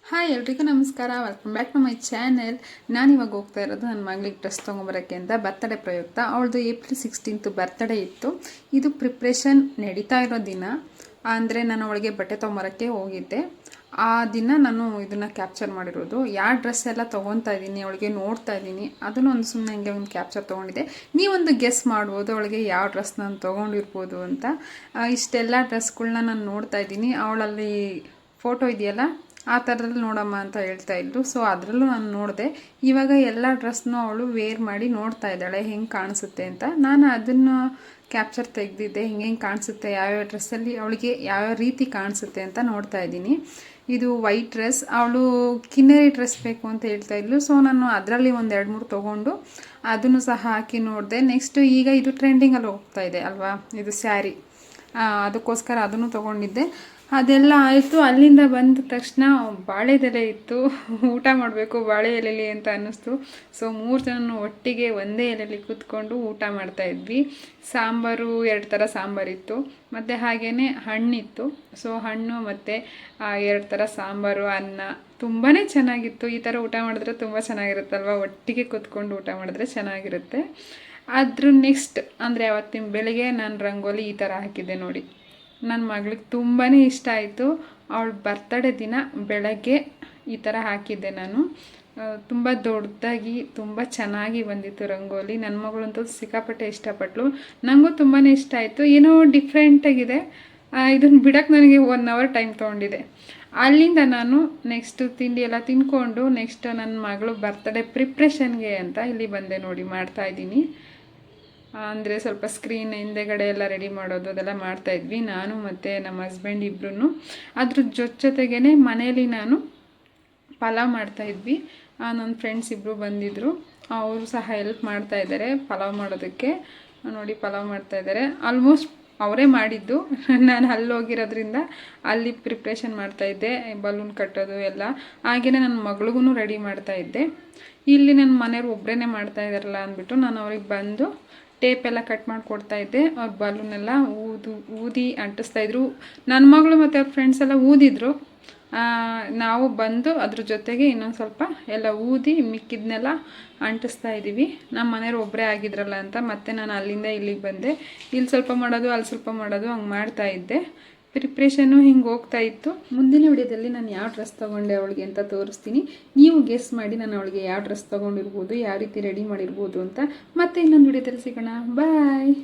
Hi ಎಲ್ರಿಗೂ ನಮಸ್ಕಾರ, welcome back to my channel. ನಾನಿವಾಗ ಹೋಗ್ತಾ ಇರೋದು ನನ್ನ ಮಗಳಿಗೆ ಡ್ರೆಸ್ ತೊಗೊಂಬರೋಕ್ಕೆ ಅಂತ. ಬರ್ತಡೇ ಪ್ರಯುಕ್ತ ಅವಳದು ಏಪ್ರಿಲ್ 16 ಬರ್ತಡೇ ಇತ್ತು. ಇದು ಪ್ರಿಪ್ರೇಷನ್ ನಡೀತಾ ಇರೋ ದಿನ. ಅಂದರೆ ನಾನು ಅವಳಿಗೆ ಬಟ್ಟೆ ತೊಗೊಂಬರೋಕ್ಕೆ ಹೋಗಿದ್ದೆ. ಆ ದಿನ ನಾನು ಇದನ್ನು ಕ್ಯಾಪ್ಚರ್ ಮಾಡಿರೋದು. ಯಾವ ಡ್ರೆಸ್ ಎಲ್ಲ ತೊಗೊತಾ ಇದ್ದೀನಿ, ಅವಳಿಗೆ ನೋಡ್ತಾ ಇದ್ದೀನಿ, ಅದನ್ನು ಒಂದು ಸುಮ್ಮನೆ ಹಂಗೆ ಒಂದು ಕ್ಯಾಪ್ಚರ್ ತೊಗೊಂಡಿದ್ದೆ. ನೀವೊಂದು ಗೆಸ್ ಮಾಡ್ಬೋದು ಅವಳಿಗೆ ಯಾವ ಡ್ರೆಸ್ ನಾನು ತೊಗೊಂಡಿರ್ಬೋದು ಅಂತ. ಇಷ್ಟೆಲ್ಲ ಡ್ರೆಸ್ಗಳನ್ನ ನಾನು ನೋಡ್ತಾ ಇದ್ದೀನಿ. ಅವಳಲ್ಲಿ ಫೋಟೋ ಇದೆಯಲ್ಲ, ಆ ಥರದಲ್ಲಿ ನೋಡಮ್ಮ ಅಂತ ಹೇಳ್ತಾ ಇದ್ರು. ಸೊ ಅದರಲ್ಲೂ ನಾನು ನೋಡಿದೆ. ಇವಾಗ ಎಲ್ಲ ಡ್ರೆಸ್ನೂ ಅವಳು ವೇರ್ ಮಾಡಿ ನೋಡ್ತಾ ಇದ್ದಾಳೆ ಹೆಂಗೆ ಕಾಣಿಸುತ್ತೆ ಅಂತ. ನಾನು ಅದನ್ನು ಕ್ಯಾಪ್ಚರ್ ತೆಗೆದಿದ್ದೆ, ಹೆಂಗೆ ಕಾಣಿಸುತ್ತೆ, ಯಾವ್ಯಾವ ಡ್ರೆಸ್ಸಲ್ಲಿ ಅವಳಿಗೆ ಯಾವ್ಯಾವ ರೀತಿ ಕಾಣಿಸುತ್ತೆ ಅಂತ ನೋಡ್ತಾ ಇದ್ದೀನಿ. ಇದು ವೈಟ್ ಡ್ರೆಸ್, ಅವಳು ಕಿನ್ನರಿ ಡ್ರೆಸ್ ಬೇಕು ಅಂತ ಹೇಳ್ತಾ ಇದ್ಲು. ಸೊ ನಾನು ಅದರಲ್ಲಿ ಒಂದು 2-3 ತೊಗೊಂಡು ಅದನ್ನು ಸಹ ಹಾಕಿ ನೋಡಿದೆ. ನೆಕ್ಸ್ಟು ಈಗ ಇದು ಟ್ರೆಂಡಿಂಗಲ್ಲಿ ಹೋಗ್ತಾ ಇದೆ ಅಲ್ವಾ, ಇದು ಸ್ಯಾರಿ, ಅದಕ್ಕೋಸ್ಕರ ಅದನ್ನು ತೊಗೊಂಡಿದ್ದೆ. ಅದೆಲ್ಲ ಆಯಿತು. ಅಲ್ಲಿಂದ ಬಂದ ತಕ್ಷಣ ಬಾಳೆದೆಲೆ ಇತ್ತು, ಊಟ ಮಾಡಬೇಕು ಬಾಳೆ ಎಲೆಲಿ ಅಂತ ಅನ್ನಿಸ್ತು. ಸೊ 3 ಜನ ಒಟ್ಟಿಗೆ ಒಂದೇ ಎಲೆಯಲ್ಲಿ ಕೂತ್ಕೊಂಡು ಊಟ ಮಾಡ್ತಾಯಿದ್ವಿ. ಸಾಂಬಾರು 2 ಥರ ಸಾಂಬಾರಿತ್ತು, ಮತ್ತು ಹಾಗೆಯೇ ಹಣ್ಣಿತ್ತು. ಸೊ ಹಣ್ಣು ಮತ್ತು 2 ಥರ ಸಾಂಬಾರು, ಅನ್ನ ತುಂಬಾ ಚೆನ್ನಾಗಿತ್ತು. ಈ ಥರ ಊಟ ಮಾಡಿದ್ರೆ ತುಂಬ ಚೆನ್ನಾಗಿರುತ್ತಲ್ವ, ಒಟ್ಟಿಗೆ ಕೂತ್ಕೊಂಡು ಊಟ ಮಾಡಿದ್ರೆ ಚೆನ್ನಾಗಿರುತ್ತೆ. ಅದ್ರ ನೆಕ್ಸ್ಟ್ ಅಂದರೆ ಅವತ್ತಿನ ಬೆಳಿಗ್ಗೆ ನಾನು ರಂಗೋಲಿ ಈ ಥರ ಹಾಕಿದ್ದೆ ನೋಡಿ. ನನ್ನ ಮಗಳಿಗೆ ತುಂಬಾ ಇಷ್ಟ ಆಯಿತು. ಅವಳ ಬರ್ತಡೇ ದಿನ ಬೆಳಗ್ಗೆ ಈ ಥರ ಹಾಕಿದ್ದೆ ನಾನು. ತುಂಬ ದೊಡ್ಡದಾಗಿ ತುಂಬ ಚೆನ್ನಾಗಿ ಬಂದಿತ್ತು ರಂಗೋಲಿ. ನನ್ನ ಮಗಳಂತೂ ಸಿಕ್ಕಾಪಟ್ಟೆ ಇಷ್ಟಪಟ್ಟಳು, ನನಗೂ ತುಂಬಾ ಇಷ್ಟ ಆಯಿತು. ಏನೋ ಡಿಫ್ರೆಂಟಾಗಿದೆ. ಇದನ್ನು ಬಿಡೋಕ್ಕೆ ನನಗೆ 1 ಅವರ್ ಟೈಮ್ ತೊಗೊಂಡಿದೆ. ಅಲ್ಲಿಂದ ನಾನು ನೆಕ್ಸ್ಟು ತಿಂಡಿ ಎಲ್ಲ ತಿಂದ್ಕೊಂಡು ನೆಕ್ಸ್ಟ್ ನನ್ನ ಮಗಳು ಬರ್ತಡೇ ಪ್ರಿಪ್ರೇಷನ್ಗೆ ಅಂತ ಇಲ್ಲಿ ಬಂದೆ ನೋಡಿ. ಮಾಡ್ತಾಯಿದ್ದೀನಿ ಅಂದರೆ ಸ್ವಲ್ಪ ಸ್ಕ್ರೀನ್ ಹಿಂದೆಗಡೆ ಎಲ್ಲ ರೆಡಿ ಮಾಡೋದು ಅದೆಲ್ಲ ಮಾಡ್ತಾಯಿದ್ವಿ ನಾನು ಮತ್ತು ನಮ್ಮ ಹಸ್ಬೆಂಡ್ ಇಬ್ಬರೂ. ಅದ್ರ ಜೊತೆಗೇ ಮನೇಲಿ ನಾನು ಪಲಾವ್ ಮಾಡ್ತಾಯಿದ್ವಿ. ನನ್ನ ಫ್ರೆಂಡ್ಸ್ ಇಬ್ಬರು ಬಂದಿದ್ದರು, ಅವರು ಸಹ ಹೆಲ್ಪ್ ಮಾಡ್ತಾಯಿದ್ದಾರೆ ಪಲಾವ್ ಮಾಡೋದಕ್ಕೆ. ನೋಡಿ ಪಲಾವ್ ಮಾಡ್ತಾಯಿದ್ದಾರೆ. ಆಲ್ಮೋಸ್ಟ್ ಅವರೇ ಮಾಡಿದ್ದು. ನಾನು ಅಲ್ಲಿ ಹೋಗಿರೋದ್ರಿಂದ ಅಲ್ಲಿ ಪ್ರಿಪ್ರೇಷನ್ ಮಾಡ್ತಾಯಿದ್ದೆ, ಬಲೂನ್ ಕಟ್ಟೋದು ಎಲ್ಲ. ಹಾಗೆಯೇ ನನ್ನ ಮಗಳಿಗೂ ರೆಡಿ ಮಾಡ್ತಾಯಿದ್ದೆ. ಇಲ್ಲಿ ನನ್ನ ಮನೆಯವ್ರು ಒಬ್ಬರೇ ಮಾಡ್ತಾಯಿದ್ದಾರಲ್ಲ ಅಂದ್ಬಿಟ್ಟು ನಾನು ಅವ್ರಿಗೆ ಬಂದು ಟೇಪ್ ಎಲ್ಲ ಕಟ್ ಮಾಡಿಕೊಡ್ತಾಯಿದ್ದೆ. ಅವ್ರ ಬಲೂನೆಲ್ಲ ಊದಿ ಅಂಟಿಸ್ತಾಯಿದ್ರು. ನನ್ನ ಮಗಳು ಮತ್ತು ಅವ್ರ ಫ್ರೆಂಡ್ಸ್ ಎಲ್ಲ ಊದಿದ್ರು. ನಾವು ಬಂದು ಅದ್ರ ಜೊತೆಗೆ ಇನ್ನೊಂದು ಸ್ವಲ್ಪ ಎಲ್ಲ ಊದಿ ಮಿಕ್ಕಿದ್ನೆಲ್ಲ ಅಂಟಿಸ್ತಾ ಇದ್ದೀವಿ. ನಮ್ಮ ಮನೆಯವ್ರು ಒಬ್ಬರೇ ಆಗಿದ್ರಲ್ಲ ಅಂತ ಮತ್ತೆ ನಾನು ಅಲ್ಲಿಂದ ಇಲ್ಲಿಗೆ ಬಂದೆ. ಇಲ್ಲಿ ಸ್ವಲ್ಪ ಮಾಡೋದು ಅಲ್ಲಿ ಸ್ವಲ್ಪ ಮಾಡೋದು ಹಂಗೆ ಮಾಡ್ತಾಯಿದ್ದೆ. ಪ್ರಿಪ್ರೇಷನ್ನು ಹಿಂಗೆ ಹೋಗ್ತಾ ಇತ್ತು. ಮುಂದಿನ ವಿಡಿಯೋದಲ್ಲಿ ನಾನು ಯಾವ ಡ್ರೆಸ್ ತೊಗೊಂಡೆ ಅವಳಿಗೆ ಅಂತ ತೋರಿಸ್ತೀನಿ. ನೀವು ಗೆಸ್ ಮಾಡಿ ನಾನು ಅವಳಿಗೆ ಯಾವ ಡ್ರೆಸ್ ತೊಗೊಂಡಿರ್ಬೋದು, ಯಾವ ರೀತಿ ರೆಡಿ ಮಾಡಿರ್ಬೋದು ಅಂತ. ಮತ್ತೆ ಇನ್ನೊಂದು ವಿಡಿಯೋದಲ್ಲಿ ಸಿಗೋಣ. ಬಾಯ್.